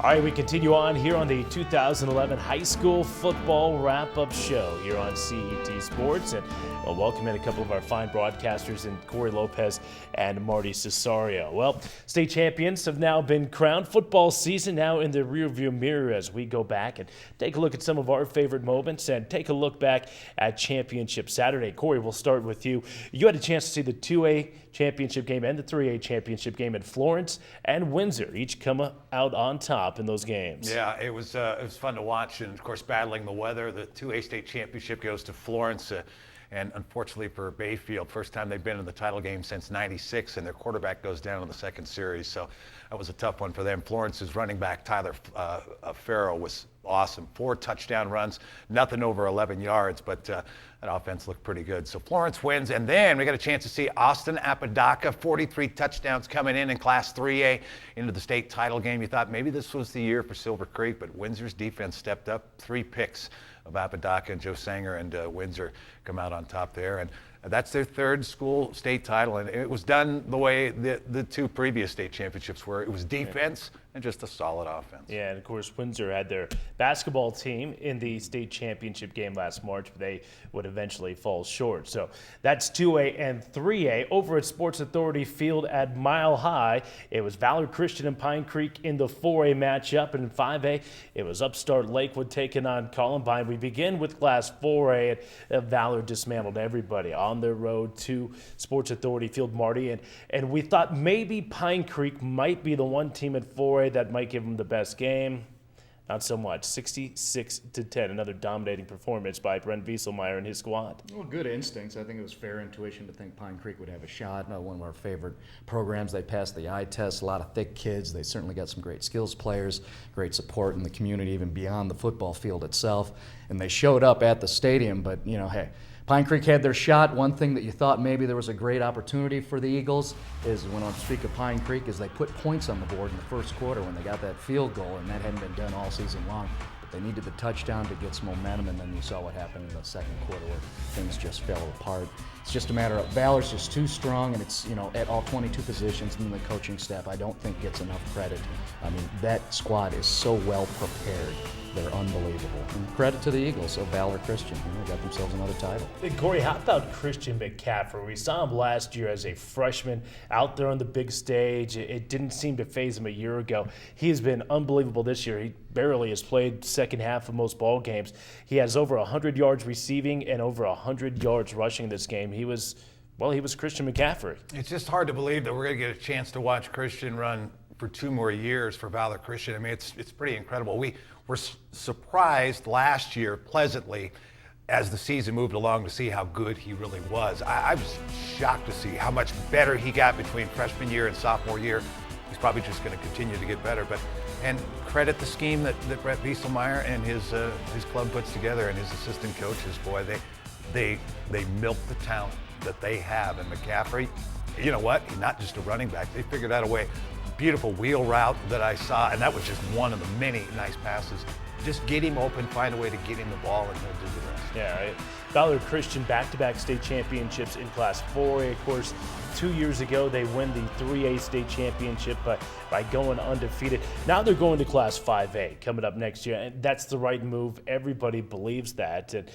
All right, we continue on here on the 2011 High School Football Wrap-Up Show here on CET Sports. And we'll welcome in a couple of our fine broadcasters in Cory, Lopez and Marty Cesario. Well, state champions have now been crowned. Football season now in the rearview mirror as we go back and take a look at some of our favorite moments and take a look back at Championship Saturday. Cory, we'll start with you. You had a chance to see the 2A championship game and the 3A championship game in Florence and Windsor, each come out on top in those games. Yeah, it was fun to watch, and of course battling the weather. The 2A state championship goes to Florence, and unfortunately for Bayfield, first time they've been in the title game since '96, and their quarterback goes down in the second series, so that was a tough one for them. Florence's running back Tyler Farrow was awesome. 4 touchdown runs, nothing over 11 yards, but that offense looked pretty good. So Florence wins, and then we got a chance to see Austin Apodaca, 43 touchdowns coming in Class 3A into the state title game. You thought maybe this was the year for Silver Creek, but Windsor's defense stepped up. 3 picks of Apodaca and Joe Sanger, and Windsor come out on top there. And that's their 3rd school state title, and it was done the way the 2 previous state championships were. It was defense and just a solid offense. Yeah, and of course Windsor had their basketball team in the state championship game last March, but they would eventually fall short. So that's 2A and 3A. Over at Sports Authority Field at Mile High, it was Valor Christian and Pine Creek in the 4A matchup, and in 5A, it was Upstart Lakewood taking on Columbine. We begin with Class 4A, and Valor dismantled everybody on their road to Sports Authority Field, Marty, and we thought maybe Pine Creek might be the one team at 4A that might give them the best game. Not so much. 66-10. Another dominating performance by Brent Wieselmeyer and his squad. Well, good instincts. I think it was fair intuition to think Pine Creek would have a shot. One of our favorite programs. They passed the eye test. A lot of thick kids. They certainly got some great skills players, great support in the community, even beyond the football field itself. And they showed up at the stadium, but, you know, hey, Pine Creek had their shot. One thing that you thought maybe there was a great opportunity for the Eagles is, when I speak of Pine Creek, is they put points on the board in the first quarter when they got that field goal, and that hadn't been done all season long. But they needed the touchdown to get some momentum, and then you saw what happened in the second quarter where things just fell apart. It's just a matter of Valor's just too strong, and it's, you know, at all 22 positions, and the coaching staff I don't think gets enough credit. I mean, that squad is so well prepared. They're unbelievable. And credit to the Eagles. So Valor Christian, got themselves another title. Hey, Cory, how about Christian McCaffrey? We saw him last year as a freshman out there on the big stage. It didn't seem to faze him a year ago. He has been unbelievable this year. He barely has played second half of most ball games. He has over 100 yards receiving and over 100 yards rushing this game. He was Christian McCaffrey. It's just hard to believe that we're going to get a chance to watch Christian run for 2 more years for Valor Christian. I mean, it's pretty incredible. We were surprised last year pleasantly as the season moved along to see how good he really was. I was shocked to see how much better he got between freshman year and sophomore year. He's probably just going to continue to get better. And credit the scheme that Brett Wieselmeyer and his club puts together, and his assistant coaches. Boy, they milk the talent that they have. And McCaffrey, you know what? He's not just a running back. They figured out a way. Beautiful wheel route that I saw, and that was just one of the many nice passes. Just get him open, find a way to get him the ball, and he'll do the rest. Yeah, right. Valor Christian back-to-back state championships in Class 4A. Of course, 2 years ago they win the 3A state championship by going undefeated. Now they're going to Class 5A coming up next year, and that's the right move. Everybody believes that. And,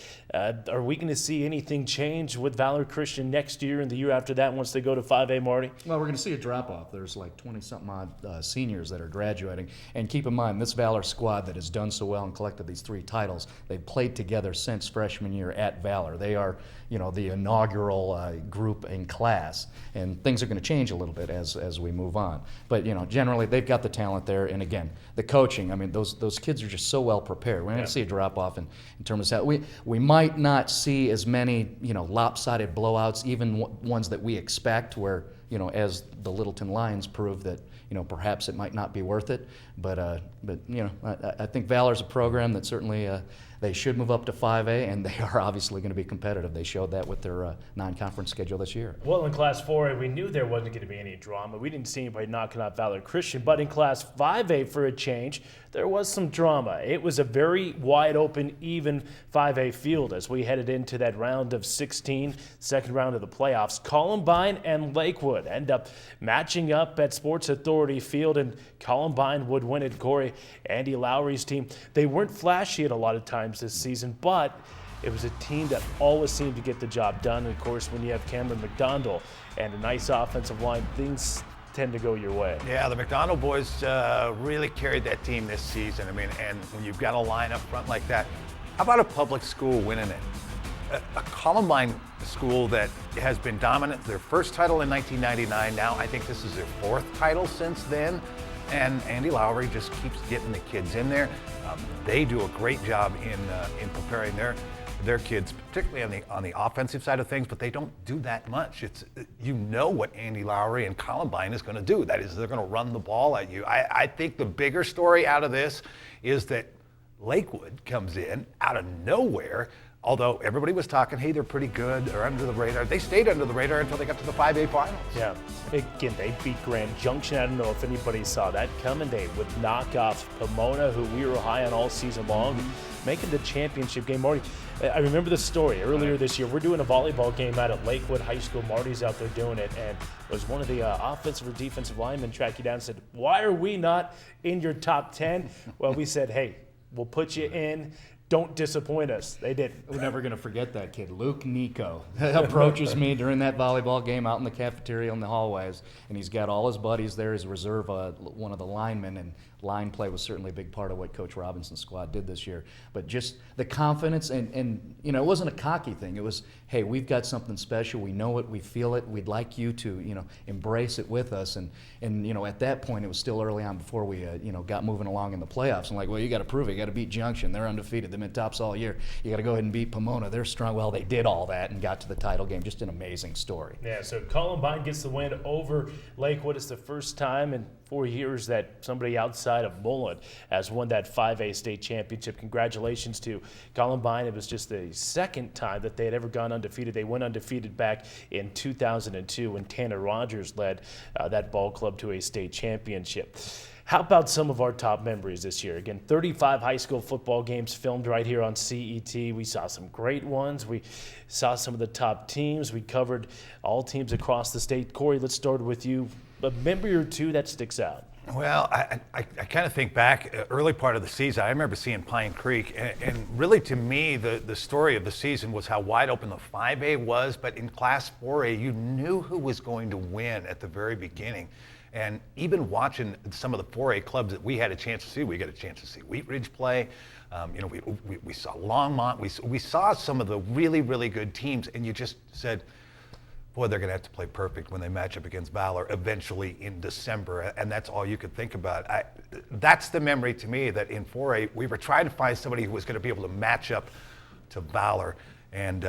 are we going to see anything change with Valor Christian next year and the year after that once they go to 5A, Marty? Well, we're going to see a drop-off. There's like 20-something odd seniors that are graduating. And keep in mind, this Valor squad that has done so well and collected these 3 titles, they've played together since freshman year at Valor. They are, you know, the inaugural group in class, and things are going to change a little bit as we move on. But, you know, generally they've got the talent there, and again, the coaching. I mean, those kids are just so well prepared. We're going to see a drop off in terms of how we might not see as many, you know, lopsided blowouts, even ones that we expect, where, you know, as the Littleton Lions prove that, you know, perhaps it might not be worth it. But you know, I think Valor's a program that certainly they should move up to 5A, and they are obviously going to be competitive. They showed that with their non-conference schedule this year. Well, in Class 4A, we knew there wasn't going to be any drama. We didn't see anybody knocking out Valor Christian. But in Class 5A, for a change, there was some drama. It was a very wide-open, even 5A field as we headed into that round of 16, second round of the playoffs. Columbine and Lakewood end up matching up at Sports Authority Authority Field, and Columbine would win it. Cory, Andy Lowry's team, they weren't flashy at a lot of times this season, but it was a team that always seemed to get the job done. And of course, when you have Cameron McDonald and a nice offensive line, things tend to go your way. Yeah, the McDonald boys really carried that team this season. I mean, and when you've got a line up front like that, how about a public school winning it? A Columbine school that has been dominant. Their first title in 1999. Now I think this is their fourth title since then. And Andy Lowry just keeps getting the kids in there. They do a great job in preparing their kids, particularly on the offensive side of things, but they don't do that much. It's, you know what Andy Lowry and Columbine is going to do. That is, they're going to run the ball at you. I think the bigger story out of this is that Lakewood comes in out of nowhere. Although everybody was talking, hey, they're pretty good, they're under the radar. They stayed under the radar until they got to the 5A finals. Yeah, again, they beat Grand Junction. I don't know if anybody saw that coming. They would knock off Pomona, who we were high on all season long, making the championship game. Marty, I remember the story earlier this year. We're doing a volleyball game out at Lakewood High School. Marty's out there doing it, and it was one of the offensive or defensive linemen tracked you down and said, why are we not in your top 10? Well, we said, hey, we'll put you in. Don't disappoint us. They didn't. We're never going to forget that kid. Luke Nico approaches me during that volleyball game out in the cafeteria in the hallways, and he's got all his buddies there as reserve, one of the linemen, and line play was certainly a big part of what Coach Robinson's squad did this year. But just the confidence, and you know, it wasn't a cocky thing. It was, hey, we've got something special. We know it. We feel it. We'd like you to, you know, embrace it with us. And you know, at that point, it was still early on before we, you know, got moving along in the playoffs. I'm like, well, you got to prove it. You got to beat Junction. They're undefeated. They've been tops all year. You got to go ahead and beat Pomona. They're strong. Well, they did all that and got to the title game. Just an amazing story. Yeah, so Columbine gets the win over Lakewood. It's the first time in 4 years that somebody outside of Mullen has won that 5A state championship. Congratulations to Columbine. It was just the second time that they had ever gone undefeated. They went undefeated back in 2002 when Tanner Rogers led that ball club to a state championship. How about some of our top memories this year? Again, 35 high school football games filmed right here on CET. We saw some great ones. We saw some of the top teams. We covered all teams across the state. Cory, let's start with you. A memory or two that sticks out. Well, I kind of think back early part of the season. I remember seeing Pine Creek, and really to me, the story of the season was how wide open the 5A was, but in Class 4A, you knew who was going to win at the very beginning. And even watching some of the 4A clubs that we had a chance to see, we got a chance to see Wheat Ridge play. You know, we saw Longmont. We saw some of the really, really good teams, and you just said, boy, they're going to have to play perfect when they match up against Valor eventually in December, and that's all you could think about. That's the memory to me, that in 4A, we were trying to find somebody who was going to be able to match up to Valor, and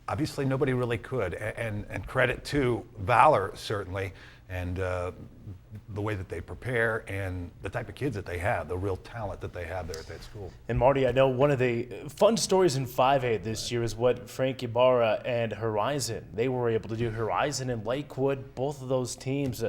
obviously nobody really could, and credit to Valor, certainly, and the way that they prepare and the type of kids that they have, the real talent that they have there at that school. And Marty, I know one of the fun stories in 5A this year is what Frank Ibarra and Horizon, they were able to do. Horizon and Lakewood, both of those teams,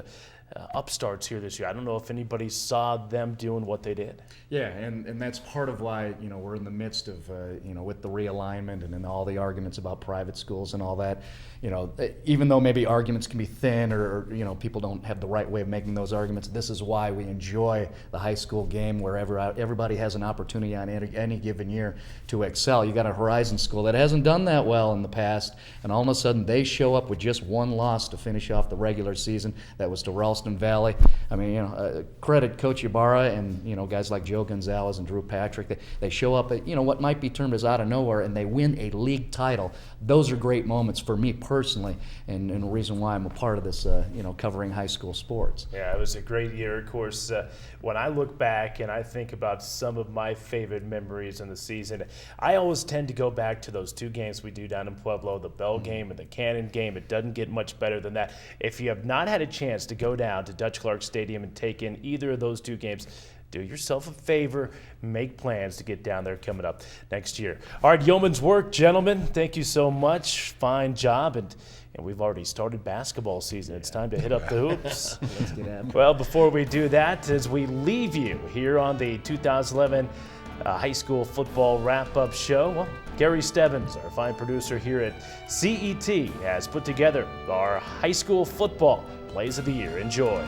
upstarts here this year. I don't know if anybody saw them doing what they did. Yeah, and that's part of why, you know, we're in the midst of, you know, with the realignment and all the arguments about private schools and all that. You know, even though maybe arguments can be thin or you know, people don't have the right way of making those arguments, this is why we enjoy the high school game, where everybody has an opportunity on any given year to excel. You got a Horizon school that hasn't done that well in the past, and all of a sudden they show up with just one loss to finish off the regular season. That was to Ralston Valley. I mean, you know, credit Coach Ibarra and, you know, guys like Joe Gonzalez and Drew Patrick. They show up at, you know, what might be termed as out of nowhere, and they win a league title. Those are great moments for me personally, and the reason why I'm a part of this, you know, covering high school sports. Yeah, it was a great year. Of course, when I look back and I think about some of my favorite memories in the season, I always tend to go back to those two games we do down in Pueblo, the Bell game and the Cannon game. It doesn't get much better than that. If you have not had a chance to go down to Dutch Clark Stadium and take in either of those two games, do yourself a favor, make plans to get down there coming up next year. All right, yeoman's work, gentlemen. Thank you so much. Fine job. And we've already started basketball season. It's time to hit up the hoops. Let's get at it. Well, before we do that, as we leave you here on the 2011 high school football wrap-up show, well, Gary Stebbins, our fine producer here at CET, has put together our high school football plays of the year. Enjoy.